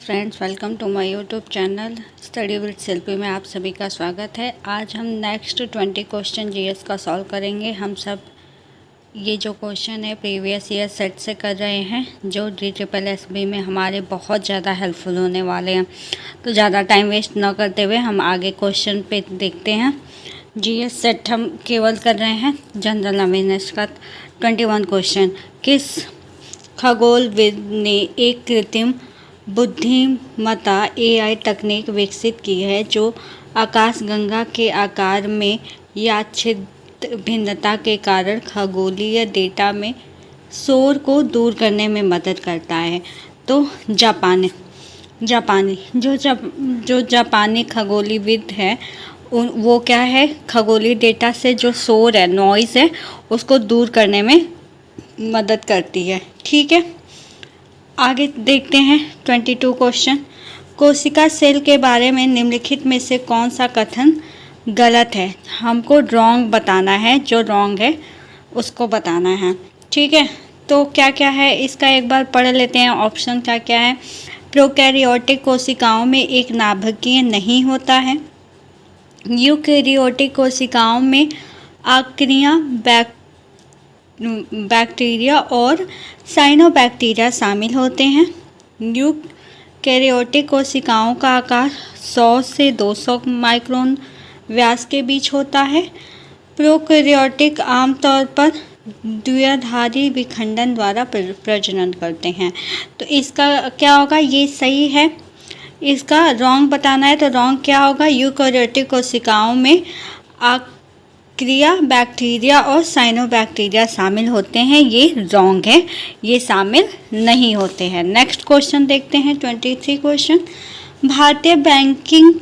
Friends, welcome to my YouTube channel study with Shilpi में आप सभी का स्वागत है। आज हम नेक्स्ट 20 क्वेश्चन जीएस का सॉल्व करेंगे। हम सब ये जो क्वेश्चन है प्रीवियस ईयर सेट से कर रहे हैं, जो DSSB में हमारे बहुत ज़्यादा हेल्पफुल होने वाले हैं। तो ज़्यादा टाइम वेस्ट न करते हुए हम आगे क्वेश्चन पे देखते हैं। जीएस सेट हम केवल कर रहे हैं जनरल अवेयरनेस का 21 क्वेश्चन। किस खगोलविद ने एक कृत्रिम बुद्धिमत्ता AI तकनीक विकसित की है जो आकाशगंगा के आकार में यादृच्छिक भिन्नता के कारण खगोलीय डेटा में शोर को दूर करने में मदद करता है? तो जो जापानी खगोलीविद है वो क्या है, खगोलीय डेटा से जो शोर है, नॉइज़ है, उसको दूर करने में मदद करती है। ठीक है, आगे देखते हैं 22 क्वेश्चन। कोशिका सेल के बारे में निम्नलिखित में से कौन सा कथन गलत है? हमको रॉन्ग बताना है, जो रॉन्ग है उसको बताना है। ठीक है, तो क्या क्या है इसका एक बार पढ़ लेते हैं। ऑप्शन क्या क्या है? प्रोकैरियोटिक कोशिकाओं में एक नाभिकीय नहीं होता है। यूकैरियोटिक कोशिकाओं में आर्किया बैक्टीरिया और साइनोबैक्टीरिया शामिल होते हैं। यूकैरियोटिक कोशिकाओं का आकार 100 से 200 माइक्रोन व्यास के बीच होता है। प्रोकैरियोटिक आमतौर पर द्विआधारी विखंडन द्वारा प्रजनन करते हैं। तो इसका क्या होगा? ये सही है। इसका रॉन्ग बताना है, तो रॉन्ग क्या होगा? यूकैरियोटिक कोशिकाओं में आर्किया बैक्टीरिया और साइनोबैक्टीरिया शामिल होते हैं। ये रॉन्ग है, ये शामिल नहीं होते हैं। नेक्स्ट क्वेश्चन देखते हैं 23 क्वेश्चन। भारतीय बैंकिंग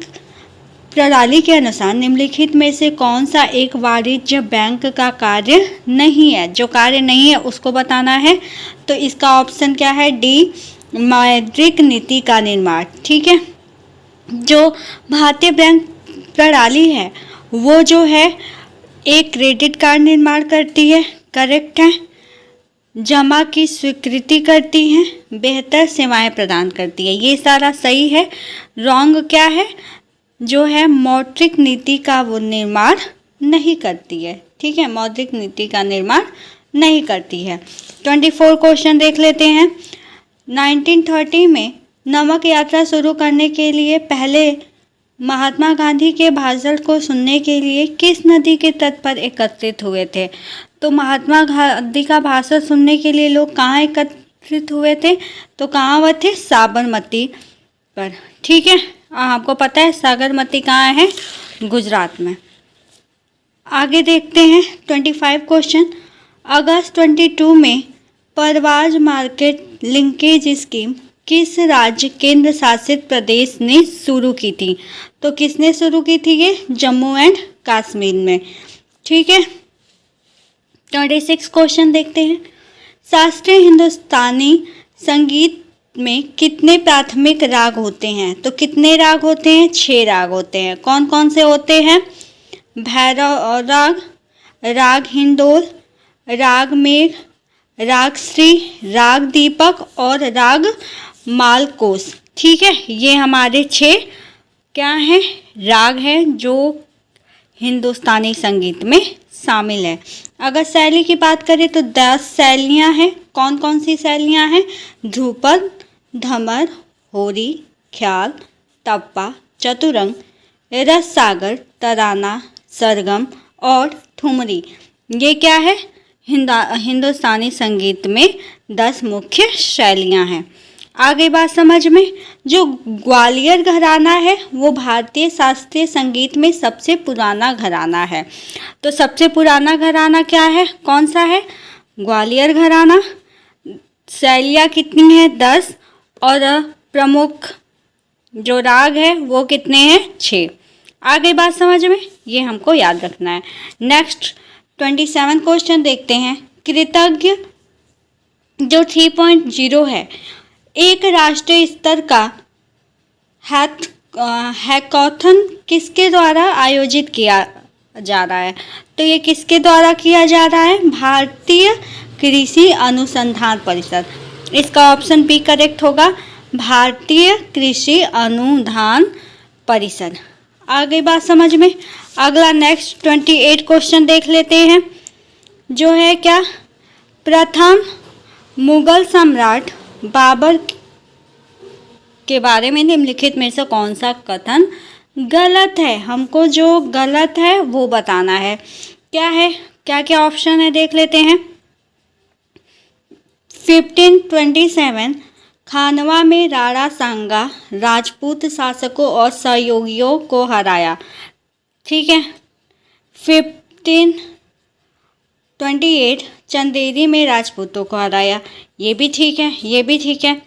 प्रणाली के अनुसार निम्नलिखित में से कौन सा एक वाणिज्य बैंक का कार्य नहीं है? जो कार्य नहीं है उसको बताना है। तो इसका ऑप्शन क्या है? डी, मौद्रिक नीति का निर्माण। ठीक है, जो भारतीय बैंक प्रणाली है वो जो है एक क्रेडिट कार्ड निर्माण करती है, करेक्ट है, जमा की स्वीकृति करती है, बेहतर सेवाएं प्रदान करती है, ये सारा सही है। रॉन्ग क्या है? जो है मौद्रिक नीति का वो निर्माण नहीं करती है। ठीक है, मौद्रिक नीति का निर्माण नहीं करती है। 24 क्वेश्चन देख लेते हैं। 1930 में नमक यात्रा शुरू करने के लिए पहले महात्मा गांधी के भाषण को सुनने के लिए किस नदी के तट पर एकत्रित हुए थे? तो महात्मा गांधी का भाषण सुनने के लिए लोग कहाँ एकत्रित हुए थे? तो कहाँ हुए थे? साबरमती पर। ठीक है, आपको पता है साबरमती कहाँ है? गुजरात में। आगे देखते हैं 25 क्वेश्चन। अगस्त 22 में परवाज मार्केट लिंकेज स्कीम किस राज्य केंद्र शासित प्रदेश ने शुरू की थी? तो किसने शुरू की थी? ये जम्मू एंड कश्मीर में। ठीक है, 26 क्वेश्चन देखते हैं। शास्त्रीय हिंदुस्तानी संगीत में कितने प्राथमिक राग होते हैं? तो कितने राग होते हैं? 6 राग होते हैं। कौन कौन से होते हैं? भैरव राग, राग हिंडोल, राग मेघ, राग श्री, राग दीपक और राग मालकोस। ठीक है, ये हमारे 6 क्या हैं? राग हैं जो हिंदुस्तानी संगीत में शामिल है। अगर शैली की बात करें तो 10 शैलियाँ हैं। कौन कौन सी शैलियाँ हैं? ध्रुपद, धमर, होरी, ख्याल, टप्पा, चतुरंग, रस सागर, तराना, सरगम और ठुमरी। ये क्या है? हिंदुस्तानी संगीत में 10 मुख्य शैलियाँ हैं। आगे बात समझ में। जो ग्वालियर घराना है वो भारतीय शास्त्रीय संगीत में सबसे पुराना घराना है। तो सबसे पुराना घराना क्या है? कौन सा है? ग्वालियर घराना। शैलियाँ कितनी है? 10। और प्रमुख जो राग है वो कितने हैं? 6। आगे बात समझ में, ये हमको याद रखना है। नेक्स्ट 27 क्वेश्चन देखते हैं। कृतज्ञ जो 3.0 है, एक राष्ट्रीय स्तर का हैकाथन किसके द्वारा आयोजित किया जा रहा है? तो ये किसके द्वारा किया जा रहा है? भारतीय कृषि अनुसंधान परिषद। इसका ऑप्शन बी करेक्ट होगा। भारतीय कृषि अनुदान परिषद। आ गई बात समझ में। अगला नेक्स्ट 28 क्वेश्चन देख लेते हैं, जो है क्या, प्रथम मुगल सम्राट बाबर के बारे में निम्नलिखित में से कौन सा कथन गलत है। हमको जो गलत है वो बताना है। क्या है, क्या क्या ऑप्शन है देख लेते हैं। 1527 खानवा में राणा सांगा राजपूत शासकों और सहयोगियों को हराया। ठीक है। 1528 चंदेरी में राजपूतों को हराया। ये भी ठीक है, ये भी ठीक है।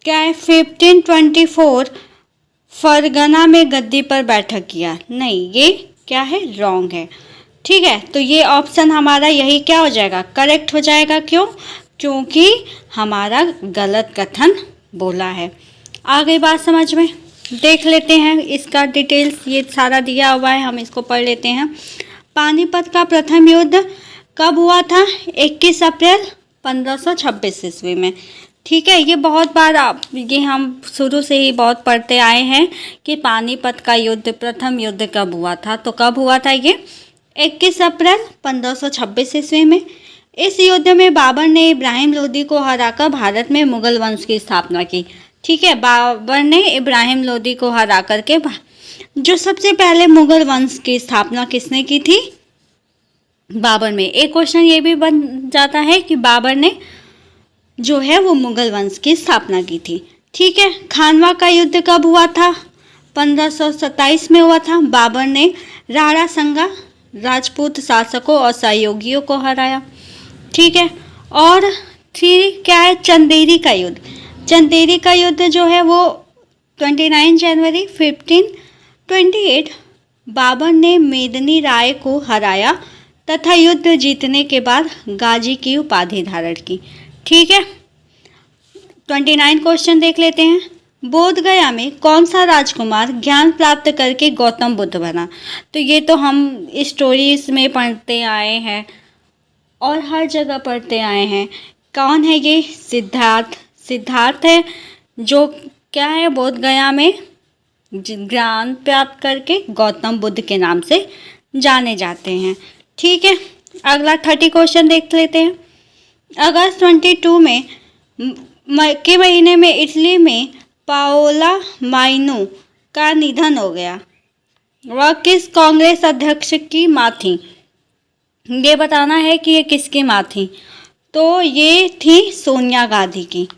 क्या है, 1524 फरगना में गद्दी पर बैठक किया। नहीं, ये क्या है, रॉन्ग है। ठीक है, तो ये ऑप्शन हमारा यही क्या हो जाएगा, करेक्ट हो जाएगा। क्यों? क्योंकि हमारा गलत कथन बोला है। आ गई बात समझ में। देख लेते हैं इसका डिटेल्स, ये सारा दिया हुआ है, हम इसको पढ़ लेते हैं। पानीपत का प्रथम युद्ध कब हुआ था? 21 अप्रैल 1526 ईस्वी में। ठीक है, ये बहुत बार ये हम शुरू से ही बहुत पढ़ते आए हैं कि पानीपत का युद्ध, प्रथम युद्ध कब हुआ था। तो कब हुआ था ये? 21 अप्रैल 1526 ईस्वी में। इस युद्ध में बाबर ने इब्राहिम लोदी को हराकर भारत में मुगल वंश की स्थापना की। ठीक है, बाबर ने इब्राहिम लोदी को हरा करके जो सबसे पहले मुगल वंश की स्थापना किसने की थी? बाबर में। एक क्वेश्चन ये भी बन जाता है कि बाबर ने जो है वो मुगल वंश की स्थापना की थी। ठीक है, खानवा का युद्ध कब हुआ था? 1527 में हुआ था। बाबर ने राणा सांगा राजपूत शासकों और सहयोगियों को हराया। ठीक है, और फिर क्या है, चंदेरी का युद्ध। चंदेरी का युद्ध जो है वो 29 जनवरी 1528 बाबर ने मेदिनी राय को हराया तथा युद्ध जीतने के बाद गाजी की उपाधि धारण की। ठीक है, 29 क्वेश्चन देख लेते हैं। बोध गया में कौन सा राजकुमार ज्ञान प्राप्त करके गौतम बुद्ध बना? तो ये तो हम स्टोरीज में पढ़ते आए हैं और हर जगह पढ़ते आए हैं। कौन है ये? सिद्धार्थ। सिद्धार्थ है जो क्या है, बोध गया में ज्ञान प्राप्त करके गौतम बुद्ध के नाम से जाने जाते हैं। ठीक है, अगला 30 क्वेश्चन देख लेते हैं। अगस्त 22 में के महीने में इटली में पाओला माइनो का निधन हो गया। वह किस कांग्रेस अध्यक्ष की माँ थी? ये बताना है कि ये किसकी माँ थी। तो ये थी सोनिया गांधी की।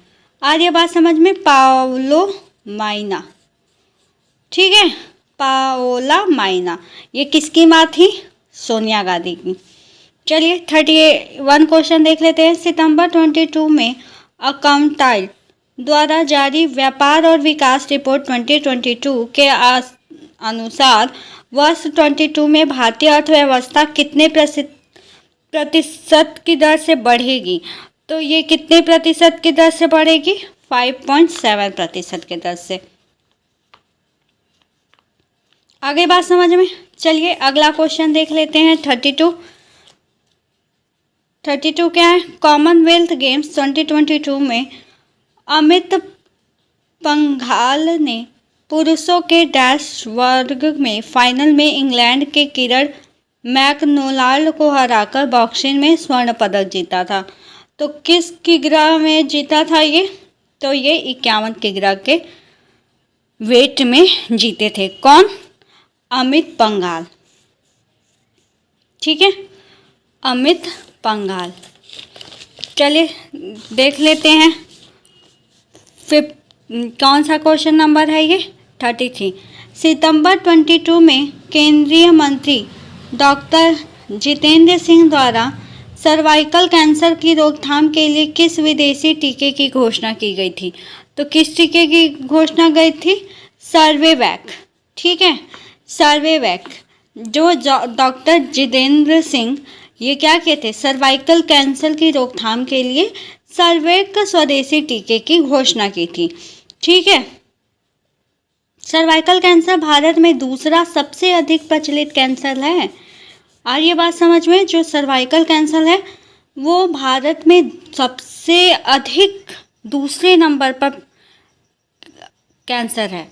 आ रही बात समझ में? पाओलो माइना। ठीक है, पाओला माइना ये किसकी माँ थी? सोनिया गांधी की। चलिए 31 क्वेश्चन देख लेते हैं। सितंबर 22 में अकाउंटेंट द्वारा जारी व्यापार और विकास रिपोर्ट 2022 के अनुसार वर्ष 22 में भारतीय अर्थव्यवस्था कितने प्रतिशत की दर से बढ़ेगी? तो ये कितने प्रतिशत की दर से बढ़ेगी? 5.7% की दर से। आगे बात समझ में। चलिए अगला क्वेश्चन देख लेते हैं। 32 क्या है? कॉमनवेल्थ गेम्स 2022 में अमित पंघाल ने पुरुषों के डैश वर्ग में फाइनल में इंग्लैंड के किरण मैकडोनाल्ड को हराकर बॉक्सिंग में स्वर्ण पदक जीता था। तो किस किग्रा में जीता था ये? तो ये 51 किग्रा के वेट में जीते थे। कौन? अमित पंघाल। ठीक है, अमित पंघाल। चलिए देख लेते हैं कौन सा क्वेश्चन नंबर है ये? 33। सितंबर 22 में केंद्रीय मंत्री डॉक्टर जितेंद्र सिंह द्वारा सर्वाइकल कैंसर की रोकथाम के लिए किस विदेशी टीके की घोषणा की गई थी? तो किस टीके की घोषणा गई थी? सर्वेवैक। ठीक है, सर्वेवैक। जो डॉक्टर जितेंद्र सिंह ये क्या कहते? सर्वाइकल कैंसर की रोकथाम के लिए सर्वेक स्वदेशी टीके की घोषणा की थी। ठीक है, सर्वाइकल कैंसर भारत में दूसरा सबसे अधिक प्रचलित कैंसर है। और ये बात समझ में, जो सर्वाइकल कैंसर है वो भारत में सबसे अधिक दूसरे नंबर पर कैंसर है।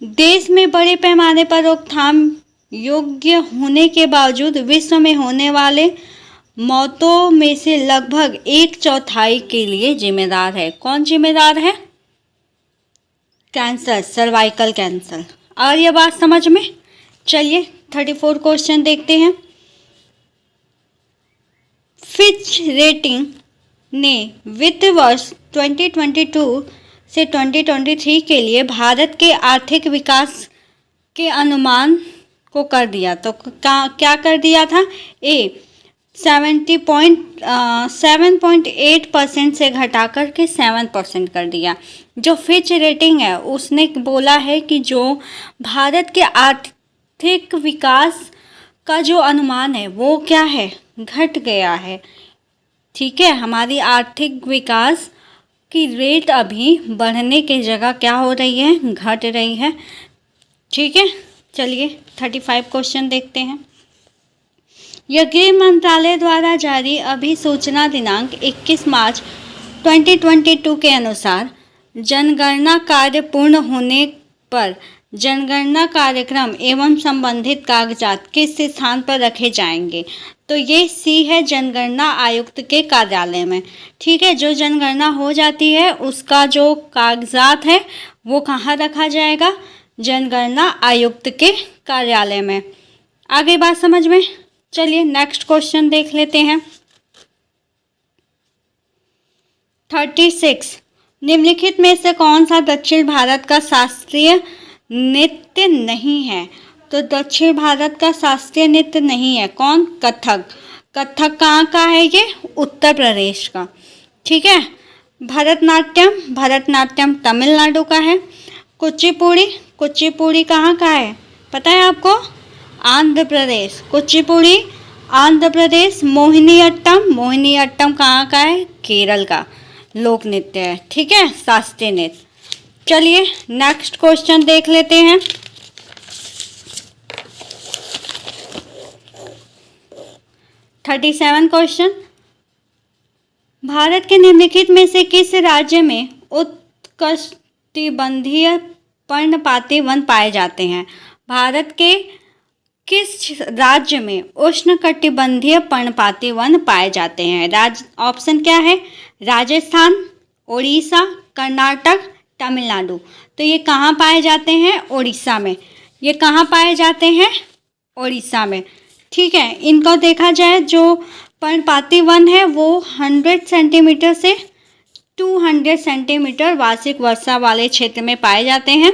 देश में बड़े पैमाने पर रोकथाम योग्य होने के बावजूद विश्व में होने वाले मौतों में से लगभग 1/4 के लिए जिम्मेदार है। कौन जिम्मेदार है? Cancer, cervical cancer. और ये बात समझ में? चलिए 34 क्वेश्चन देखते हैं। फिच रेटिंग ने वित्त वर्ष 2022 से 2023 के लिए भारत के आर्थिक विकास के अनुमान को कर दिया। तो क्या कर दिया था? 7.8% से घटाकर के 7% कर दिया। जो फिच रेटिंग है उसने बोला है कि जो भारत के आर्थिक विकास का जो अनुमान है वो क्या है? घट गया है। ठीक है, हमारी आर्थिक विकास की रेट अभी बढ़ने की जगह क्या हो रही है? घट रही है। ठीक है, चलिए 35 क्वेश्चन देखते हैं। यह गृह मंत्रालय द्वारा जारी अधिसूचना दिनांक 21 मार्च 2022 के अनुसार जनगणना कार्य पूर्ण होने पर जनगणना कार्यक्रम एवं संबंधित कागजात किस स्थान पर रखे जाएंगे? तो ये सी है, जनगणना आयुक्त के कार्यालय में। ठीक है, जो जनगणना हो जाती है उसका जो कागजात है वो कहाँ रखा जाएगा? जनगणना आयुक्त के कार्यालय में। आगे बात समझ में? चलिए नेक्स्ट क्वेश्चन देख लेते हैं। 36 निम्नलिखित में से कौन सा दक्षिण भारत का शास्त्रीय नृत्य नहीं है? तो दक्षिण भारत का शास्त्रीय नृत्य नहीं है। कौन? कथक। कथक कहाँ का है? ये उत्तर प्रदेश का। ठीक है। भरतनाट्यम, भरतनाट्यम तमिलनाडु का है। कुचिपुड़ी, कुचिपुड़ी कहाँ का है? पता है आपको? आंध्र प्रदेश। कुचिपुड़ी आंध्र प्रदेश। मोहिनीअट्टम, मोहिनीअट्टम कहाँ का है? केरल का लोक नृत्य है। ठीक है, शास्त्रीय नृत्य। चलिए नेक्स्ट क्वेश्चन देख लेते हैं। Thirty 37 question. भारत के निम्नलिखित में से किस राज्य में उष्णकटिबंधीय पर्णपाती वन पाए जाते हैं? भारत के किस राज्य में उष्णकटिबंधीय पर्णपाती वन पाए जाते हैं? ऑप्शन क्या है? राजस्थान, उड़ीसा, कर्नाटक, तमिलनाडु। तो ये कहाँ पाए जाते हैं? उड़ीसा में। ये कहाँ पाए जाते हैं? उड़ीसा में। ठीक है, इनको देखा जाए जो पर्णपाती वन है वो 100 सेंटीमीटर से 200 सेंटीमीटर वार्षिक वर्षा वाले क्षेत्र में पाए जाते हैं।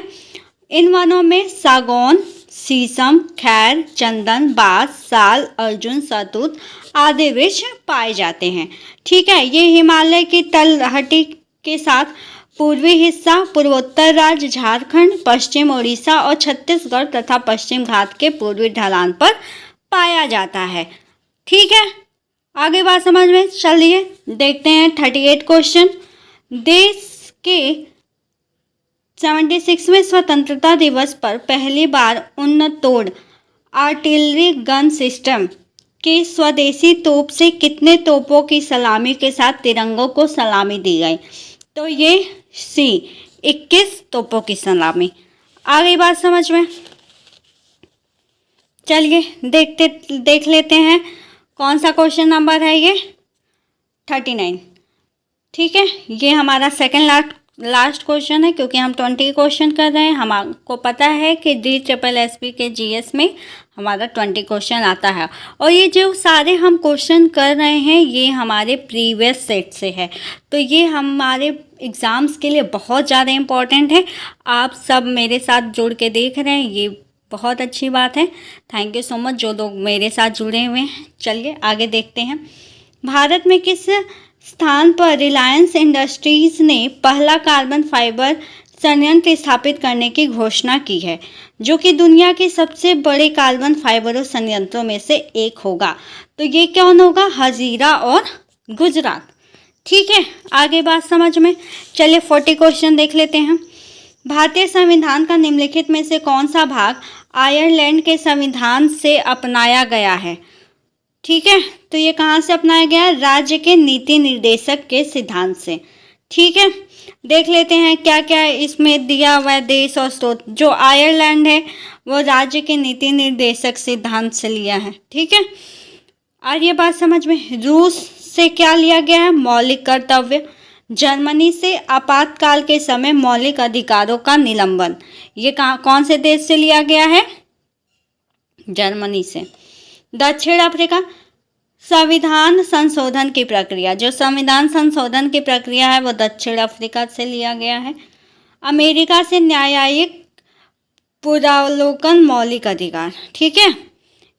इन वनों में सागौन, शीशम, खैर, चंदन, बांस, साल, अर्जुन, शहतूत आदि वृक्ष पाए जाते हैं। ठीक है, ये हिमालय की तलहटी के साथ पूर्वी हिस्सा, पूर्वोत्तर राज्य झारखंड, पश्चिम उड़ीसा और छत्तीसगढ़ तथा पश्चिम घाट के पूर्वी ढलान पर पाया जाता है। ठीक है, आगे बात समझ में? चलिए देखते हैं 38 क्वेश्चन। देश के 76वें स्वतंत्रता दिवस पर पहली बार उन्नतोड़ आर्टिलरी गन सिस्टम के स्वदेशी तोप से कितने तोपों की सलामी के साथ तिरंगों को सलामी दी गई? तो ये सी 21 तोपों की सलामी। आगे बात समझ में? चलिए देख लेते हैं कौन सा क्वेश्चन नंबर है ये 39। ठीक है, ये हमारा सेकंड लास्ट क्वेश्चन है क्योंकि हम 20 क्वेश्चन कर रहे हैं। हमको पता है कि DSSB के GS में हमारा 20 क्वेश्चन आता है और ये जो सारे हम क्वेश्चन कर रहे हैं ये हमारे प्रीवियस सेट से है, तो ये हमारे एग्ज़ाम्स के लिए बहुत ज़्यादा इम्पॉर्टेंट है। आप सब मेरे साथ जुड़ के देख रहे हैं, ये बहुत अच्छी बात है। थैंक यू सो मच जो लोग मेरे साथ जुड़े हुए हैं। चलिए आगे देखते हैं। भारत में किस स्थान पर रिलायंस इंडस्ट्रीज़ ने पहला कार्बन फाइबर संयंत्र स्थापित करने की घोषणा की है, जो कि दुनिया के सबसे बड़े कार्बन फाइबर संयंत्रों में से एक होगा? तो ये कौन होगा? हजीरा और गुजरात। ठीक है, आगे बात समझ में? चलिए 40 क्वेश्चन देख लेते हैं। भारतीय संविधान का निम्नलिखित में से कौन सा भाग आयरलैंड के संविधान से अपनाया गया है? ठीक है, तो ये कहाँ से अपनाया गया? राज्य के नीति निर्देशक के सिद्धांत से। ठीक है, देख लेते हैं क्या क्या इसमें दिया हुआ है देश और स्रोत। जो आयरलैंड है वो राज्य के नीति निर्देशक सिद्धांत से लिया है। ठीक है, और ये बात समझ में। रूस से क्या लिया गया है? मौलिक कर्तव्य। जर्मनी से आपातकाल के समय मौलिक अधिकारों का निलंबन। ये कौन से देश से लिया गया है? जर्मनी से। दक्षिण अफ्रीका, संविधान संशोधन की प्रक्रिया। जो संविधान संशोधन की प्रक्रिया है वो दक्षिण अफ्रीका से लिया गया है। अमेरिका से न्यायिक पुनरावलोकन मौलिक अधिकार। ठीक है,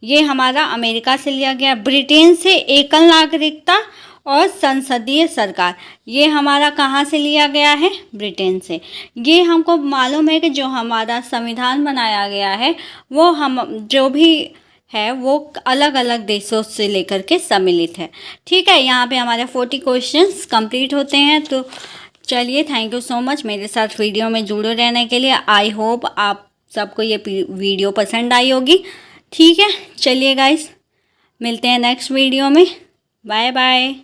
ये हमारा अमेरिका से लिया गया। ब्रिटेन से एकल नागरिकता और संसदीय सरकार। ये हमारा कहाँ से लिया गया है? ब्रिटेन से। ये हमको मालूम है कि जो हमारा संविधान बनाया गया है वो हम जो भी है वो अलग अलग देशों से लेकर के सम्मिलित है। ठीक है, यहाँ पे हमारे 40 क्वेश्चंस कंप्लीट होते हैं। तो चलिए, थैंक यू सो मच मेरे साथ वीडियो में जुड़े रहने के लिए। आई होप आप सबको ये वीडियो पसंद आई होगी। ठीक है, चलिए गाइस, मिलते हैं नेक्स्ट वीडियो में। Bye bye.